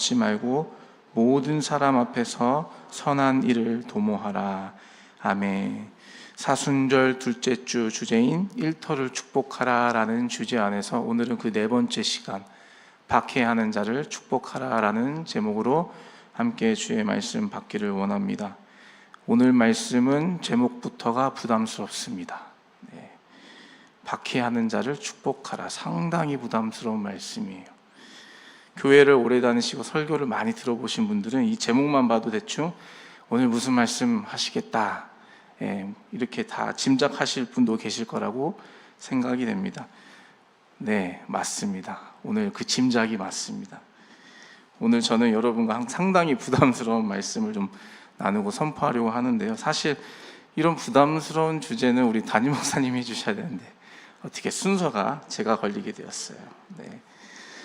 하지 말고 모든 사람 앞에서 선한 일을 도모하라. 아멘. 사순절 둘째 주 주제인 일터를 축복하라 라는 주제 안에서 오늘은 그 네 번째 시간, 박해하는 자를 축복하라 라는 제목으로 함께 주의 말씀 받기를 원합니다. 오늘 말씀은 제목부터가 부담스럽습니다. 박해하는 자를 축복하라. 상당히 부담스러운 말씀이에요. 교회를 오래 다니시고 설교를 많이 들어보신 분들은 이 제목만 봐도 대충 오늘 무슨 말씀 하시겠다, 이렇게 다 짐작하실 분도 계실 거라고 생각이 됩니다. 네, 맞습니다. 오늘 그 짐작이 맞습니다. 오늘 저는 여러분과 상당히 부담스러운 말씀을 좀 나누고 선포하려고 하는데요. 사실 이런 부담스러운 주제는 우리 담임 목사님이 해주셔야 되는데 어떻게 순서가 제가 걸리게 되었어요. 네.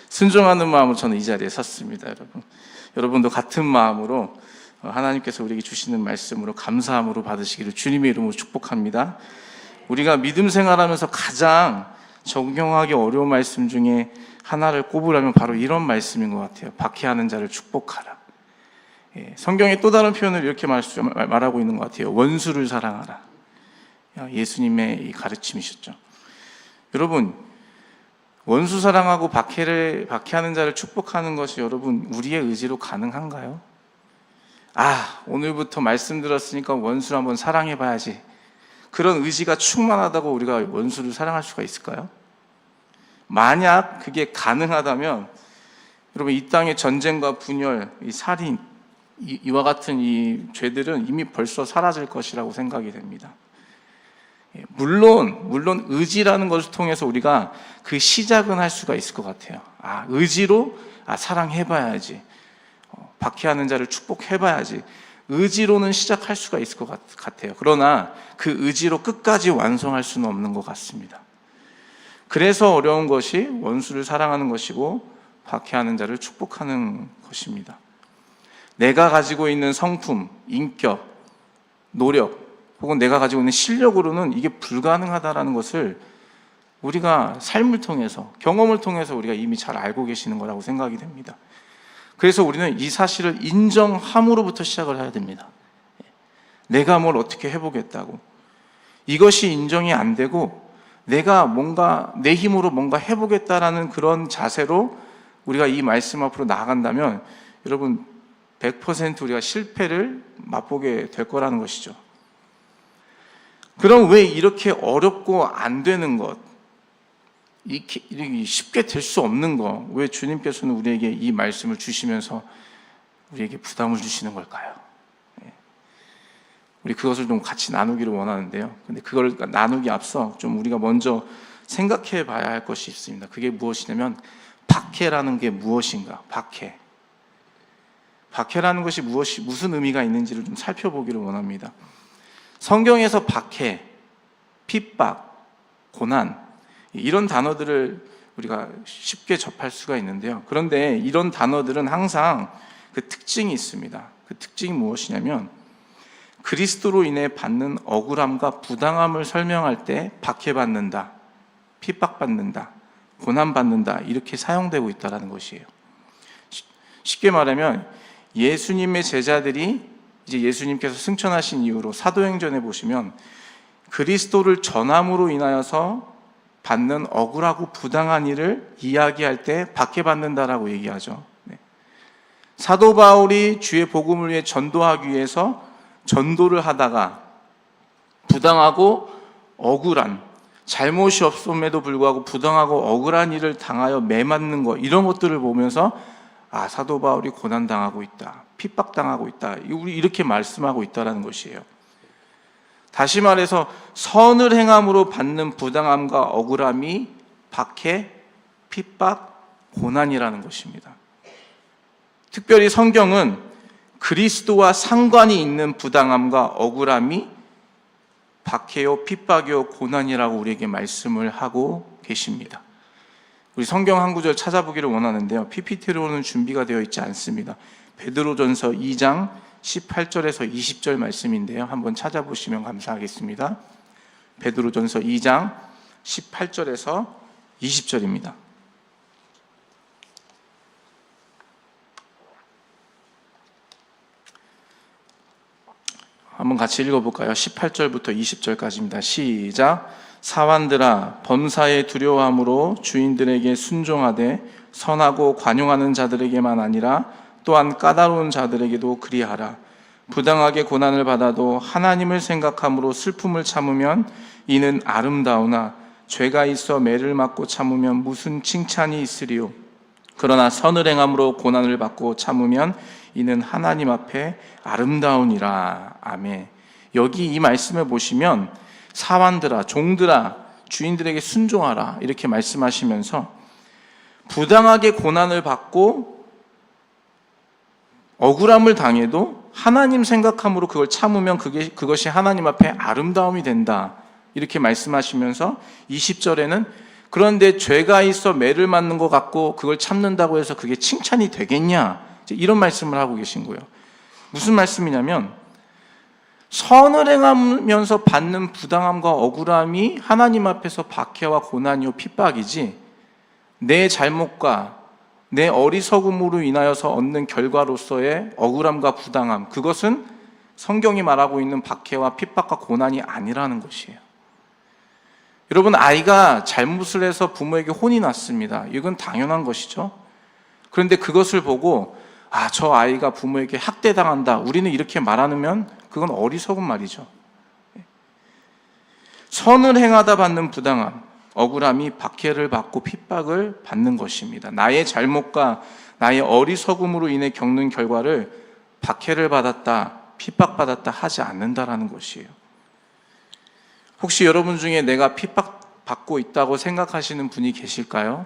순종하는 마음으로 저는 이 자리에 섰습니다. 여러분도 같은 마음으로 하나님께서 우리에게 주시는 말씀으로 감사함으로 받으시기를 주님의 이름으로 축복합니다. 우리가 믿음 생활하면서 가장 적용하기 어려운 말씀 중에 하나를 꼽으라면 바로 이런 말씀인 것 같아요. 박해하는 자를 축복하라. 성경의 또 다른 표현을 이렇게 말하고 있는 것 같아요. 원수를 사랑하라. 예수님의 이 가르침이셨죠. 여러분, 원수 사랑하고 박해하는 자를 축복하는 것이 여러분 우리의 의지로 가능한가요? 오늘부터 말씀 들었으니까 원수를 한번 사랑해 봐야지, 그런 의지가 충만하다고 우리가 원수를 사랑할 수가 있을까요? 만약 그게 가능하다면 여러분 이 땅의 전쟁과 분열, 이 살인, 이와 같은 이 죄들은 이미 벌써 사라질 것이라고 생각이 됩니다. 물론 의지라는 것을 통해서 우리가 그 시작은 할 수가 있을 것 같아요. 의지로 사랑해봐야지, 박해하는 자를 축복해봐야지, 의지로는 시작할 수가 있을 것 같아요. 그러나 그 의지로 끝까지 완성할 수는 없는 것 같습니다. 그래서 어려운 것이 원수를 사랑하는 것이고 박해하는 자를 축복하는 것입니다. 내가 가지고 있는 성품, 인격, 노력, 혹은 내가 가지고 있는 실력으로는 이게 불가능하다는 것을 우리가 삶을 통해서, 경험을 통해서 우리가 이미 잘 알고 계시는 거라고 생각이 됩니다. 그래서 우리는 이 사실을 인정함으로부터 시작을 해야 됩니다. 내가 뭘 어떻게 해보겠다고, 이것이 인정이 안 되고 내가 뭔가 내 힘으로 뭔가 해보겠다라는 그런 자세로 우리가 이 말씀 앞으로 나아간다면 여러분 100% 우리가 실패를 맛보게 될 거라는 것이죠. 그럼 왜 이렇게 어렵고 안 되는 것, 이렇게 쉽게 될 수 없는 것, 왜 주님께서는 우리에게 이 말씀을 주시면서 우리에게 부담을 주시는 걸까요? 우리 그것을 좀 같이 나누기를 원하는데요. 근데 그걸 나누기 앞서 좀 우리가 먼저 생각해 봐야 할 것이 있습니다. 그게 무엇이냐면 박해라는 게 무엇인가? 박해라는 것이 무슨 의미가 있는지를 좀 살펴보기를 원합니다. 성경에서 박해, 핍박, 고난, 이런 단어들을 우리가 쉽게 접할 수가 있는데요. 그런데 이런 단어들은 항상 그 특징이 있습니다. 그 특징이 무엇이냐면 그리스도로 인해 받는 억울함과 부당함을 설명할 때 박해받는다, 핍박받는다, 고난받는다, 이렇게 사용되고 있다는 것이에요. 쉽게 말하면 예수님의 제자들이 이제 예수님께서 승천하신 이후로 사도행전에 보시면 그리스도를 전함으로 인하여서 받는 억울하고 부당한 일을 이야기할 때 박해받는다라고 얘기하죠. 사도 바울이 주의 복음을 위해 전도하기 위해서 전도를 하다가 부당하고 억울한, 잘못이 없음에도 불구하고 부당하고 억울한 일을 당하여 매맞는 것, 이런 것들을 보면서 사도 바울이 고난당하고 있다, 핍박당하고 있다, 이렇게 말씀하고 있다는 것이에요. 다시 말해서 선을 행함으로 받는 부당함과 억울함이 박해, 핍박, 고난이라는 것입니다. 특별히 성경은 그리스도와 상관이 있는 부당함과 억울함이 박해요, 핍박이요, 고난이라고 우리에게 말씀을 하고 계십니다. 우리 성경 한 구절 찾아보기를 원하는데요. PPT로는 준비가 되어 있지 않습니다. 베드로전서 2장 18절에서 20절 말씀인데요. 한번 찾아보시면 감사하겠습니다. 베드로전서 2장 18절에서 20절입니다. 한번 같이 읽어볼까요? 18절부터 20절까지입니다. 시작. 사환들아, 범사에 두려워함으로 주인들에게 순종하되 선하고 관용하는 자들에게만 아니라 또한 까다로운 자들에게도 그리하라. 부당하게 고난을 받아도 하나님을 생각함으로 슬픔을 참으면 이는 아름다우나 죄가 있어 매를 맞고 참으면 무슨 칭찬이 있으리요. 그러나 선을 행함으로 고난을 받고 참으면 이는 하나님 앞에 아름다우니라. 아멘. 여기 이 말씀을 보시면 사환들아, 종들아, 주인들에게 순종하라 이렇게 말씀하시면서 부당하게 고난을 받고 억울함을 당해도 하나님 생각함으로 그걸 참으면 그것이 하나님 앞에 아름다움이 된다 이렇게 말씀하시면서 20절에는 그런데 죄가 있어 매를 맞는 것 같고 그걸 참는다고 해서 그게 칭찬이 되겠냐 이런 말씀을 하고 계신 거예요. 무슨 말씀이냐면 선을 행하면서 받는 부당함과 억울함이 하나님 앞에서 박해와 고난이요 핍박이지 내 잘못과 내 어리석음으로 인하여서 얻는 결과로서의 억울함과 부당함, 그것은 성경이 말하고 있는 박해와 핍박과 고난이 아니라는 것이에요. 여러분, 아이가 잘못을 해서 부모에게 혼이 났습니다. 이건 당연한 것이죠. 그런데 그것을 보고 저 아이가 부모에게 학대당한다, 우리는 이렇게 말하면 그건 어리석은 말이죠. 선을 행하다 받는 부당함, 억울함이 박해를 받고 핍박을 받는 것입니다. 나의 잘못과 나의 어리석음으로 인해 겪는 결과를 박해를 받았다, 핍박받았다 하지 않는다라는 것이에요. 혹시 여러분 중에 내가 핍박받고 있다고 생각하시는 분이 계실까요?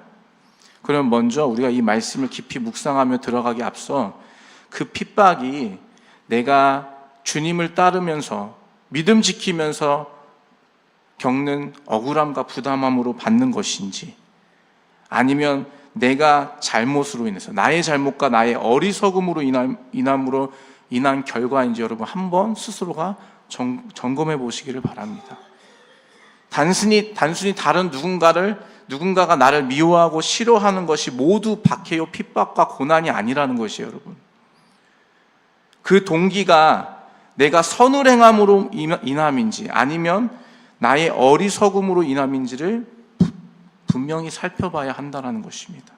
그럼 먼저 우리가 이 말씀을 깊이 묵상하며 들어가기 앞서 그 핍박이 내가 주님을 따르면서 믿음 지키면서 겪는 억울함과 부담함으로 받는 것인지, 아니면 내가 잘못으로 인해서 나의 잘못과 나의 어리석음으로 인한 결과인지 여러분 한번 스스로가 점검해 보시기를 바랍니다. 단순히 다른 누군가가 나를 미워하고 싫어하는 것이 모두 박해요 핍박과 고난이 아니라는 것이에요. 여러분, 그 동기가 내가 선을 행함으로 인함인지 아니면 나의 어리석음으로 인함인지를 분명히 살펴봐야 한다는 것입니다.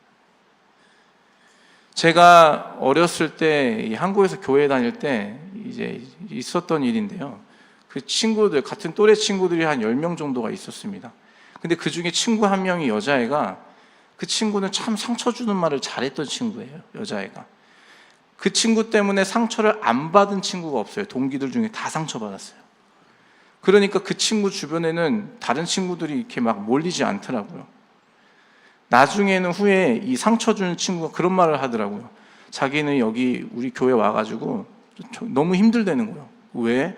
제가 어렸을 때 한국에서 교회 다닐 때 이제 있었던 일인데요. 그 친구들, 같은 또래 친구들이 한 10명 정도가 있었습니다. 근데 그 중에 친구 한 명이 여자애가, 그 친구는 참 상처 주는 말을 잘했던 친구예요. 여자애가. 그 친구 때문에 상처를 안 받은 친구가 없어요. 동기들 중에 다 상처받았어요. 그러니까 그 친구 주변에는 다른 친구들이 이렇게 막 몰리지 않더라고요. 나중에는 후에 이 상처 주는 친구가 그런 말을 하더라고요. 자기는 여기 우리 교회 와가지고 너무 힘들다는 거예요. 왜?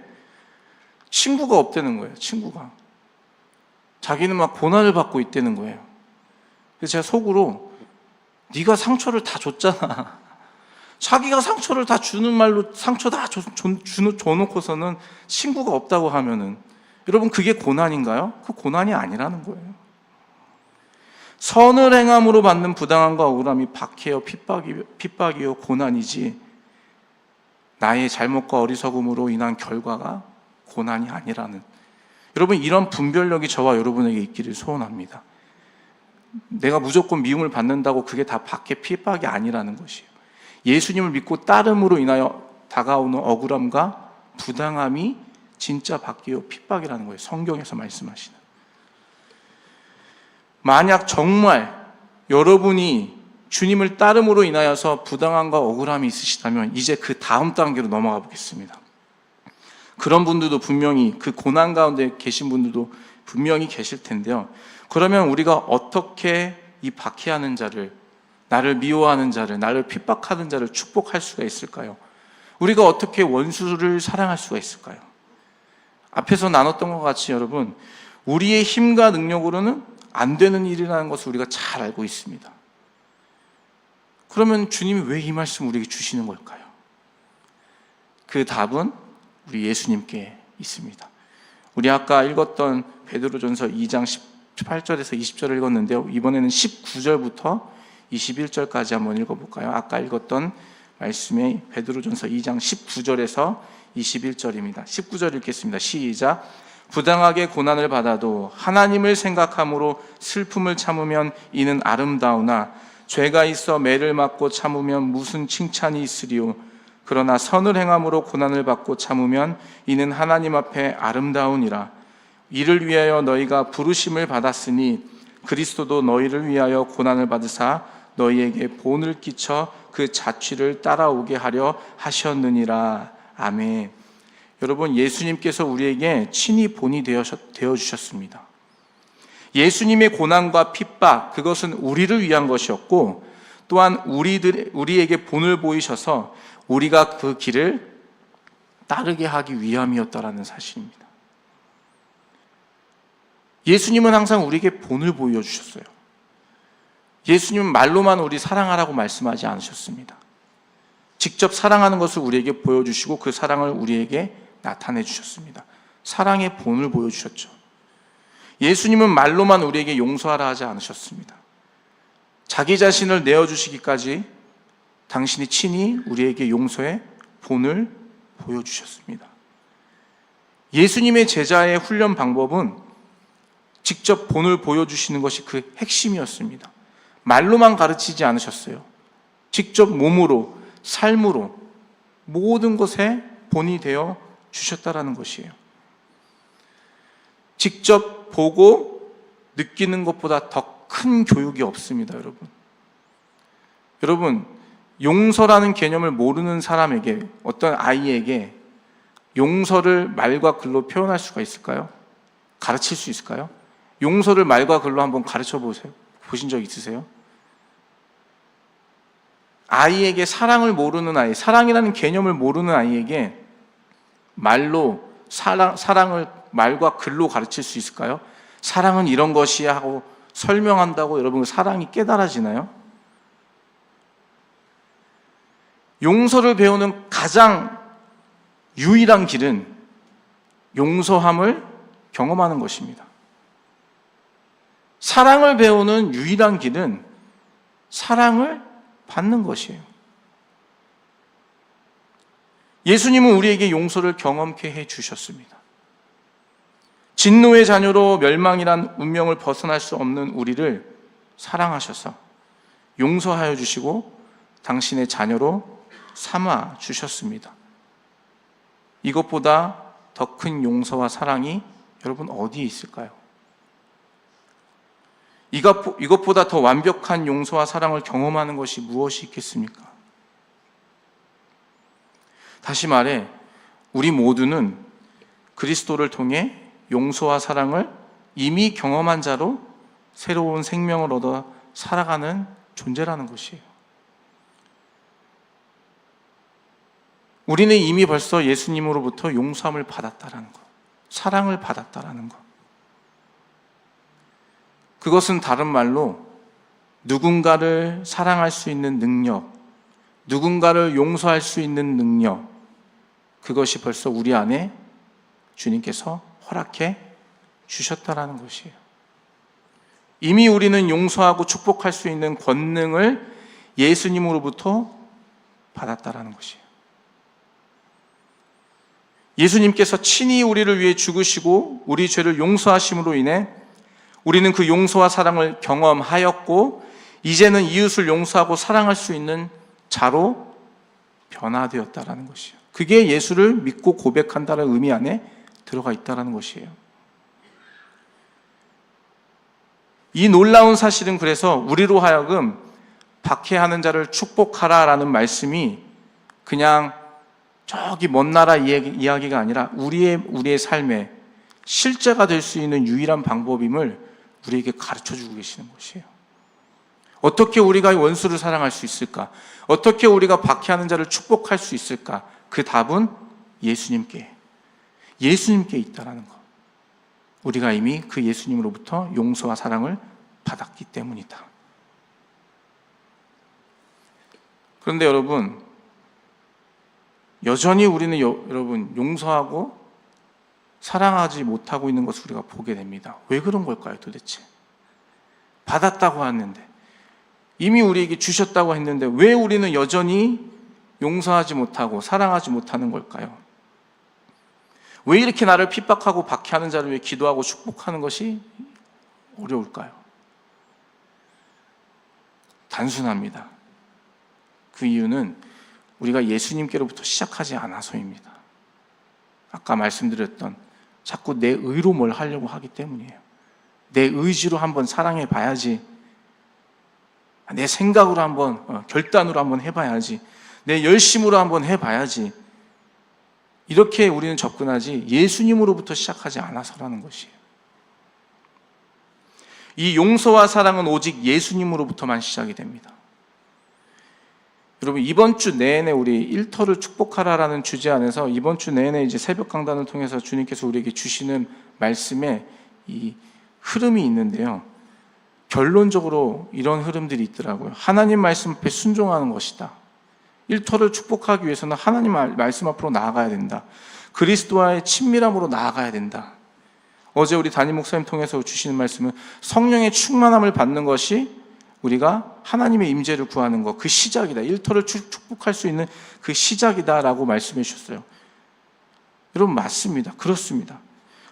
친구가 없다는 거예요. 친구가. 자기는 막 고난을 받고 있다는 거예요. 그래서 제가 속으로 네가 상처를 다 줬잖아. 자기가 상처를 다 주는 말로 상처 다 줘놓고서는 친구가 없다고 하면은, 여러분 그게 고난인가요? 그 고난이 아니라는 거예요. 선을 행함으로 받는 부당함과 억울함이 박해요 핍박이요 고난이지 나의 잘못과 어리석음으로 인한 결과가 고난이 아니라는, 여러분 이런 분별력이 저와 여러분에게 있기를 소원합니다. 내가 무조건 미움을 받는다고 그게 다 박해 핍박이 아니라는 것이에요. 예수님을 믿고 따름으로 인하여 다가오는 억울함과 부당함이 진짜 박해요 핍박이라는 거예요. 성경에서 말씀하시는. 만약 정말 여러분이 주님을 따름으로 인하여서 부당함과 억울함이 있으시다면 이제 그 다음 단계로 넘어가 보겠습니다. 그런 분들도 분명히, 그 고난 가운데 계신 분들도 분명히 계실 텐데요. 그러면 우리가 어떻게 이 박해하는 자를, 나를 미워하는 자를, 나를 핍박하는 자를 축복할 수가 있을까요? 우리가 어떻게 원수를 사랑할 수가 있을까요? 앞에서 나눴던 것 같이 여러분, 우리의 힘과 능력으로는 안 되는 일이라는 것을 우리가 잘 알고 있습니다. 그러면 주님이 왜 이 말씀을 우리에게 주시는 걸까요? 그 답은 우리 예수님께 있습니다. 우리 아까 읽었던 베드로전서 2장 18절에서 20절을 읽었는데요. 이번에는 19절부터 21절까지 한번 읽어볼까요? 아까 읽었던 말씀이 베드로전서 2장 19절에서 21절입니다. 19절 읽겠습니다. 시작. 부당하게 고난을 받아도 하나님을 생각함으로 슬픔을 참으면 이는 아름다우나 죄가 있어 매를 맞고 참으면 무슨 칭찬이 있으리요. 그러나 선을 행함으로 고난을 받고 참으면 이는 하나님 앞에 아름다우니라. 이를 위하여 너희가 부르심을 받았으니 그리스도도 너희를 위하여 고난을 받으사 너희에게 본을 끼쳐 그 자취를 따라오게 하려 하셨느니라. 아멘. 여러분, 예수님께서 우리에게 친히 본이 되어 주셨습니다. 예수님의 고난과 핍박, 그것은 우리를 위한 것이었고 또한 우리에게 본을 보이셔서 우리가 그 길을 따르게 하기 위함이었다라는 사실입니다. 예수님은 항상 우리에게 본을 보여주셨어요. 예수님은 말로만 우리 사랑하라고 말씀하지 않으셨습니다. 직접 사랑하는 것을 우리에게 보여주시고 그 사랑을 우리에게 나타내 주셨습니다. 사랑의 본을 보여주셨죠. 예수님은 말로만 우리에게 용서하라 하지 않으셨습니다. 자기 자신을 내어주시기까지 당신이 친히 우리에게 용서의 본을 보여주셨습니다. 예수님의 제자의 훈련 방법은 직접 본을 보여주시는 것이 그 핵심이었습니다. 말로만 가르치지 않으셨어요. 직접 몸으로, 삶으로 모든 것에 본이 되어 주셨다라는 것이에요. 직접 보고 느끼는 것보다 더 큰 교육이 없습니다, 여러분. 여러분, 용서라는 개념을 모르는 사람에게, 어떤 아이에게 용서를 말과 글로 표현할 수가 있을까요? 가르칠 수 있을까요? 용서를 말과 글로 한번 가르쳐 보세요. 보신 적 있으세요? 아이에게 사랑을 모르는 아이, 사랑이라는 개념을 모르는 아이에게 말로 사랑을 말과 글로 가르칠 수 있을까요? 사랑은 이런 것이야 하고 설명한다고 여러분 사랑이 깨달아지나요? 용서를 배우는 가장 유일한 길은 용서함을 경험하는 것입니다. 사랑을 배우는 유일한 길은 사랑을 받는 것이에요. 예수님은 우리에게 용서를 경험케 해 주셨습니다. 진노의 자녀로 멸망이란 운명을 벗어날 수 없는 우리를 사랑하셔서 용서하여 주시고 당신의 자녀로 삼아 주셨습니다. 이것보다 더 큰 용서와 사랑이 여러분 어디에 있을까요? 이것보다 더 완벽한 용서와 사랑을 경험하는 것이 무엇이 있겠습니까? 다시 말해, 우리 모두는 그리스도를 통해 용서와 사랑을 이미 경험한 자로 새로운 생명을 얻어 살아가는 존재라는 것이에요. 우리는 이미 벌써 예수님으로부터 용서함을 받았다라는 것, 사랑을 받았다라는 것. 그것은 다른 말로 누군가를 사랑할 수 있는 능력, 누군가를 용서할 수 있는 능력, 그것이 벌써 우리 안에 주님께서 허락해 주셨다라는 것이에요. 이미 우리는 용서하고 축복할 수 있는 권능을 예수님으로부터 받았다라는 것이에요. 예수님께서 친히 우리를 위해 죽으시고 우리 죄를 용서하심으로 인해 우리는 그 용서와 사랑을 경험하였고 이제는 이웃을 용서하고 사랑할 수 있는 자로 변화되었다라는 것이에요. 그게 예수를 믿고 고백한다는 의미 안에 들어가 있다는 것이에요. 이 놀라운 사실은 그래서 우리로 하여금 박해하는 자를 축복하라라는 말씀이 그냥 저기 먼 나라 이야기가 아니라 우리의 삶에 실제가 될 수 있는 유일한 방법임을 우리에게 가르쳐주고 계시는 것이에요. 어떻게 우리가 원수를 사랑할 수 있을까? 어떻게 우리가 박해하는 자를 축복할 수 있을까? 그 답은 예수님께 있다라는 것. 우리가 이미 그 예수님으로부터 용서와 사랑을 받았기 때문이다. 그런데 여러분, 여전히 우리는 여러분 용서하고 사랑하지 못하고 있는 것을 우리가 보게 됩니다. 왜 그런 걸까요, 도대체? 받았다고 하는데, 이미 우리에게 주셨다고 했는데 왜 우리는 여전히 용서하지 못하고 사랑하지 못하는 걸까요? 왜 이렇게 나를 핍박하고 박해하는 자를 위해 기도하고 축복하는 것이 어려울까요? 단순합니다. 그 이유는 우리가 예수님께로부터 시작하지 않아서입니다. 아까 말씀드렸던 자꾸 내 의로 뭘 하려고 하기 때문이에요. 내 의지로 한번 사랑해 봐야지, 내 생각으로 한번 결단으로 한번 해봐야지, 내 열심으로 한번 해봐야지, 이렇게 우리는 접근하지 예수님으로부터 시작하지 않아서라는 것이에요. 이 용서와 사랑은 오직 예수님으로부터만 시작이 됩니다. 여러분, 이번 주 내내 우리 일터를 축복하라라는 주제 안에서 이번 주 내내 이제 새벽 강단을 통해서 주님께서 우리에게 주시는 말씀에 이 흐름이 있는데요. 결론적으로 이런 흐름들이 있더라고요. 하나님 말씀 앞에 순종하는 것이다. 일터를 축복하기 위해서는 하나님 말씀 앞으로 나아가야 된다. 그리스도와의 친밀함으로 나아가야 된다. 어제 우리 담임 목사님 통해서 주시는 말씀은 성령의 충만함을 받는 것이 우리가 하나님의 임재를 구하는 것, 그 시작이다. 일터를 축복할 수 있는 그 시작이다라고 말씀해 주셨어요. 여러분, 맞습니다. 그렇습니다.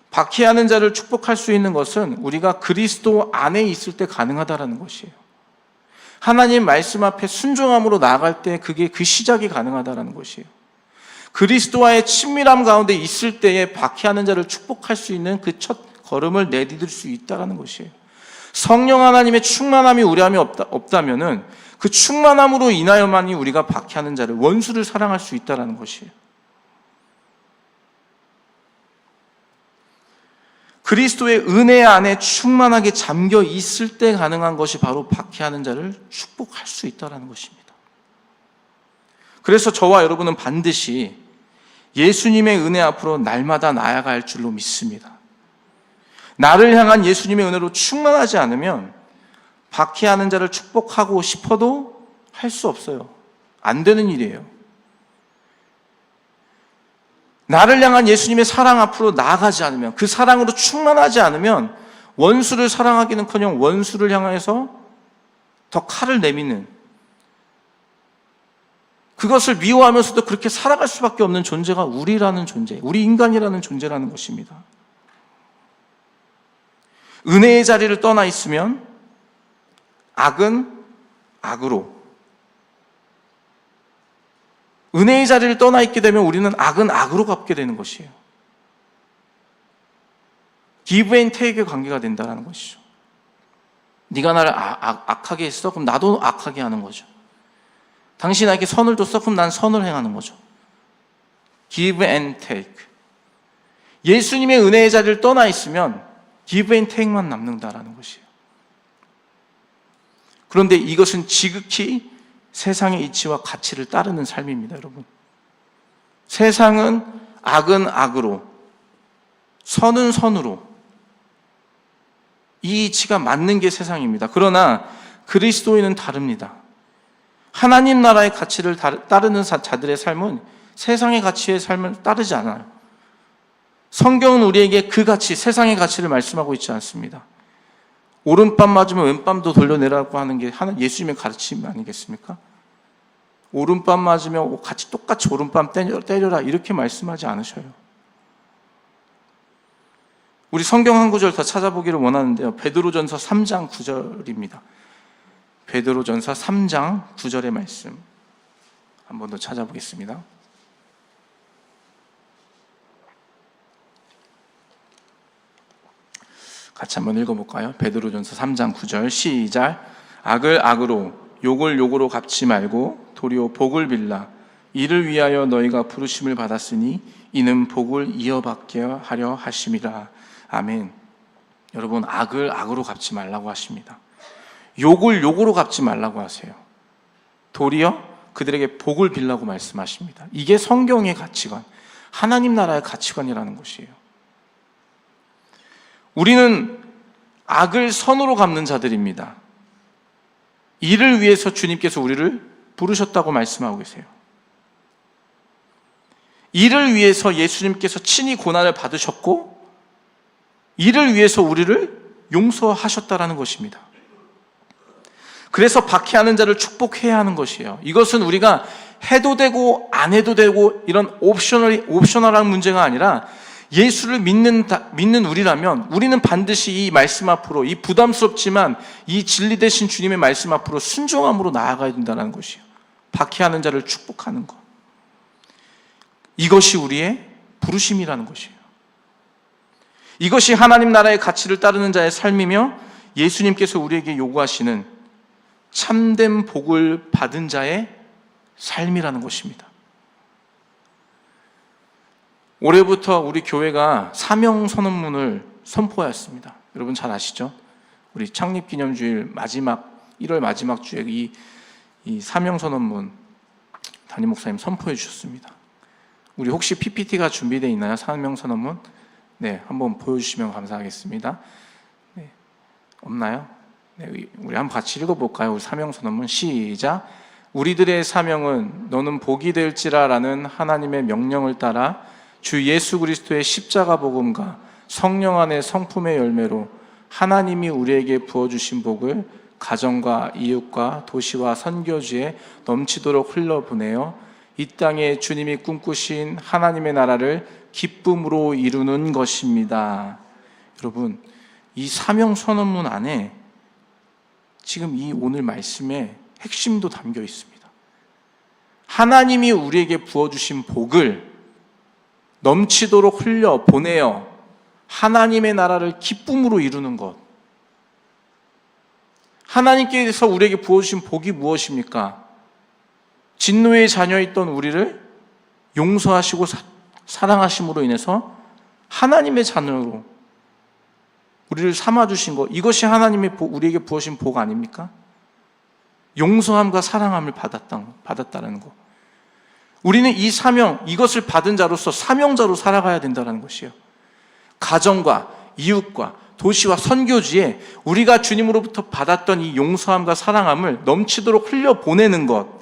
박해하는 자를 축복할 수 있는 것은 우리가 그리스도 안에 있을 때 가능하다라는 것이에요. 하나님 말씀 앞에 순종함으로 나아갈 때 그게 그 시작이 가능하다라는 것이에요. 그리스도와의 친밀함 가운데 있을 때에 박해하는 자를 축복할 수 있는 그 첫 걸음을 내디딜 수 있다라는 것이에요. 성령 하나님의 충만함이 우리 안에 없다면은 그 충만함으로 인하여만이 우리가 박해하는 자를, 원수를 사랑할 수 있다라는 것이에요. 그리스도의 은혜 안에 충만하게 잠겨 있을 때 가능한 것이 바로 박해하는 자를 축복할 수 있다는 것입니다. 그래서 저와 여러분은 반드시 예수님의 은혜 앞으로 날마다 나아가야 할 줄로 믿습니다. 나를 향한 예수님의 은혜로 충만하지 않으면 박해하는 자를 축복하고 싶어도 할 수 없어요. 안 되는 일이에요. 나를 향한 예수님의 사랑 앞으로 나아가지 않으면, 그 사랑으로 충만하지 않으면 원수를 사랑하기는커녕 원수를 향해서 더 칼을 내미는, 그것을 미워하면서도 그렇게 살아갈 수밖에 없는 존재가 우리라는 존재, 우리 인간이라는 존재라는 것입니다. 은혜의 자리를 떠나 있으면 악은 악으로, 은혜의 자리를 떠나 있게 되면 우리는 악은 악으로 갚게 되는 것이에요. give and take의 관계가 된다는 것이죠. 네가 나를 악하게 했어? 그럼 나도 악하게 하는 거죠. 당신이 나에게 선을 줬어? 그럼 난 선을 행하는 거죠. give and take. 예수님의 은혜의 자리를 떠나 있으면 give and take만 남는다라는 것이에요. 그런데 이것은 지극히 세상의 이치와 가치를 따르는 삶입니다, 여러분. 세상은 악은 악으로, 선은 선으로, 이 이치가 맞는 게 세상입니다. 그러나 그리스도인은 다릅니다. 하나님 나라의 가치를 따르는 자들의 삶은 세상의 가치의 삶을 따르지 않아요. 성경은 우리에게 그 가치, 세상의 가치를 말씀하고 있지 않습니다. 오른밤 맞으면 왼밤도 돌려내라고 하는 게 예수님의 가르침 아니겠습니까? 오른밤 맞으면 같이 똑같이 오른밤 때려라, 이렇게 말씀하지 않으셔요. 우리 성경 한 구절 더 찾아보기를 원하는데요. 베드로전서 3장 9절입니다. 베드로전서 3장 9절의 말씀 한 번 더 찾아보겠습니다. 같이 한번 읽어볼까요? 베드로전서 3장 9절 시작. 악을 악으로 욕을 욕으로 갚지 말고 도리어 복을 빌라. 이를 위하여 너희가 부르심을 받았으니 이는 복을 이어받게 하려 하심이라. 아멘. 여러분, 악을 악으로 갚지 말라고 하십니다. 욕을 욕으로 갚지 말라고 하세요. 도리어 그들에게 복을 빌라고 말씀하십니다. 이게 성경의 가치관, 하나님 나라의 가치관이라는 것이에요. 우리는 악을 선으로 갚는 자들입니다. 이를 위해서 주님께서 우리를 부르셨다고 말씀하고 계세요. 이를 위해서 예수님께서 친히 고난을 받으셨고, 이를 위해서 우리를 용서하셨다라는 것입니다. 그래서 박해하는 자를 축복해야 하는 것이에요. 이것은 우리가 해도 되고 안 해도 되고 이런 옵셔널한 문제가 아니라 예수를 믿는 우리라면 우리는 반드시 이 말씀 앞으로, 이 부담스럽지만 이 진리 되신 주님의 말씀 앞으로 순종함으로 나아가야 된다는 것이에요. 박해하는 자를 축복하는 것. 이것이 우리의 부르심이라는 것이에요. 이것이 하나님 나라의 가치를 따르는 자의 삶이며 예수님께서 우리에게 요구하시는 참된 복을 받은 자의 삶이라는 것입니다. 올해부터 우리 교회가 사명 선언문을 선포하였습니다. 여러분 잘 아시죠? 우리 창립기념주일 1월 마지막 주에 이 사명 선언문 담임 목사님 선포해 주셨습니다. 우리 혹시 PPT가 준비되어 있나요? 사명 선언문? 네, 한번 보여주시면 감사하겠습니다. 네, 없나요? 네, 우리 한번 같이 읽어볼까요? 우리 사명 선언문 시작. 우리들의 사명은 너는 복이 될지라라는 하나님의 명령을 따라 주 예수 그리스도의 십자가 복음과 성령 안의 성품의 열매로 하나님이 우리에게 부어주신 복을 가정과 이웃과 도시와 선교지에 넘치도록 흘려보내어 이 땅에 주님이 꿈꾸신 하나님의 나라를 기쁨으로 이루는 것입니다. 여러분, 이 사명 선언문 안에 지금 이 오늘 말씀에 핵심도 담겨 있습니다. 하나님이 우리에게 부어주신 복을 넘치도록 흘려 보내어 하나님의 나라를 기쁨으로 이루는 것. 하나님께서 우리에게 부어주신 복이 무엇입니까? 진노의 자녀였던 우리를 용서하시고 사랑하심으로 인해서 하나님의 자녀로 우리를 삼아주신 것. 이것이 하나님이 우리에게 부어주신 복 아닙니까? 용서함과 사랑함을 받았다는 것. 우리는 이 사명, 이것을 받은 자로서 사명자로 살아가야 된다는 것이에요. 가정과 이웃과 도시와 선교지에 우리가 주님으로부터 받았던 이 용서함과 사랑함을 넘치도록 흘려보내는 것.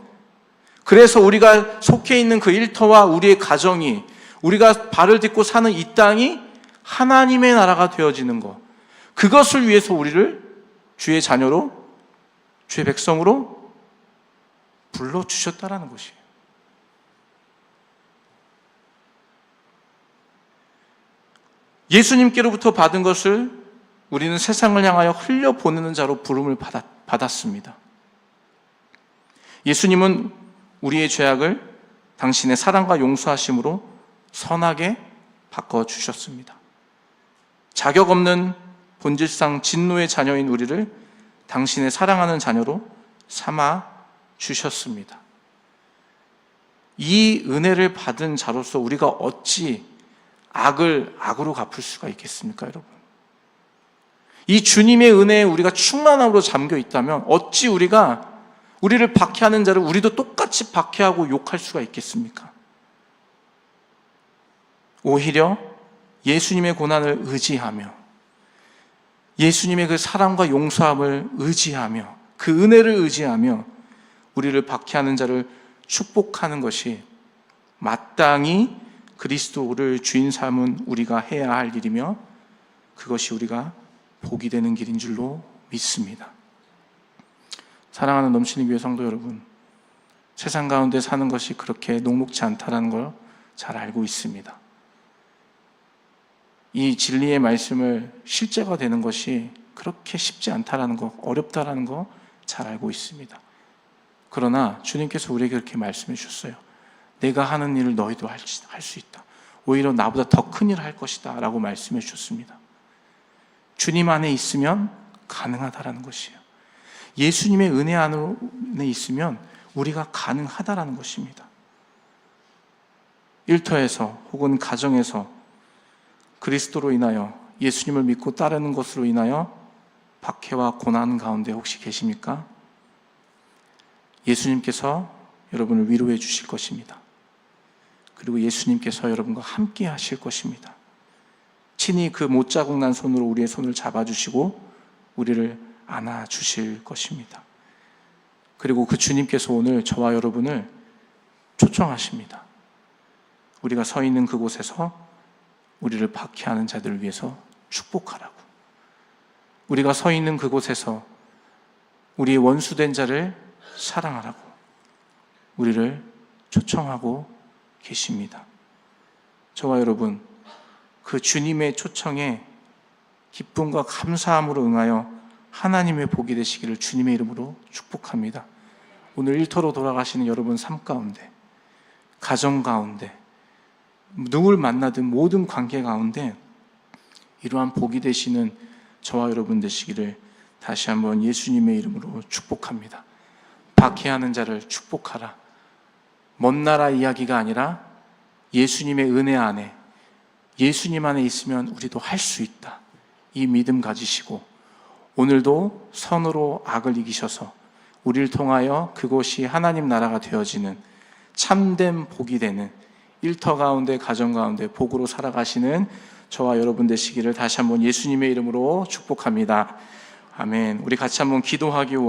그래서 우리가 속해 있는 그 일터와 우리의 가정이, 우리가 발을 딛고 사는 이 땅이 하나님의 나라가 되어지는 것. 그것을 위해서 우리를 주의 자녀로, 주의 백성으로 불러주셨다라는 것이에요. 예수님께로부터 받은 것을 우리는 세상을 향하여 흘려보내는 자로 부름을 받았습니다. 예수님은 우리의 죄악을 당신의 사랑과 용서하심으로 선하게 바꿔주셨습니다. 자격 없는 본질상 진노의 자녀인 우리를 당신의 사랑하는 자녀로 삼아 주셨습니다. 이 은혜를 받은 자로서 우리가 어찌 악을 악으로 갚을 수가 있겠습니까, 여러분? 이 주님의 은혜에 우리가 충만함으로 잠겨 있다면 어찌 우리를 박해하는 자를 우리도 똑같이 박해하고 욕할 수가 있겠습니까? 오히려 예수님의 고난을 의지하며 예수님의 그 사랑과 용서함을 의지하며 그 은혜를 의지하며 우리를 박해하는 자를 축복하는 것이 마땅히 그리스도를 주인 삼은 우리가 해야 할 일이며 그것이 우리가 복이 되는 길인 줄로 믿습니다. 사랑하는 넘치는 교회 성도 여러분, 세상 가운데 사는 것이 그렇게 녹록지 않다는 걸 잘 알고 있습니다. 이 진리의 말씀을 실제가 되는 것이 그렇게 쉽지 않다라는 거, 어렵다라는 거 잘 알고 있습니다. 그러나 주님께서 우리에게 그렇게 말씀해 주셨어요. 내가 하는 일을 너희도 할 수 있다. 오히려 나보다 더 큰 일을 할 것이다 라고 말씀해 주셨습니다. 주님 안에 있으면 가능하다라는 것이에요. 예수님의 은혜 안에 있으면 우리가 가능하다라는 것입니다. 일터에서 혹은 가정에서 그리스도로 인하여 예수님을 믿고 따르는 것으로 인하여 박해와 고난 가운데 혹시 계십니까? 예수님께서 여러분을 위로해 주실 것입니다. 그리고 예수님께서 여러분과 함께 하실 것입니다. 친히 그 못자국 난 손으로 우리의 손을 잡아주시고 우리를 안아주실 것입니다. 그리고 그 주님께서 오늘 저와 여러분을 초청하십니다. 우리가 서 있는 그곳에서 우리를 박해하는 자들을 위해서 축복하라고. 우리가 서 있는 그곳에서 우리의 원수된 자를 사랑하라고 우리를 초청하고 계십니다. 저와 여러분, 그 주님의 초청에 기쁨과 감사함으로 응하여 하나님의 복이 되시기를 주님의 이름으로 축복합니다. 오늘 일터로 돌아가시는 여러분 삶 가운데, 가정 가운데, 누굴 만나든 모든 관계 가운데 이러한 복이 되시는 저와 여러분 되시기를 다시 한번 예수님의 이름으로 축복합니다. 박해하는 자를 축복하라. 먼 나라 이야기가 아니라 예수님의 은혜 안에, 예수님 안에 있으면 우리도 할 수 있다. 이 믿음 가지시고 오늘도 선으로 악을 이기셔서 우리를 통하여 그곳이 하나님 나라가 되어지는 참된 복이 되는 일터 가운데, 가정 가운데 복으로 살아가시는 저와 여러분 되시기를 다시 한번 예수님의 이름으로 축복합니다. 아멘. 우리 같이 한번 기도하기 원합니다.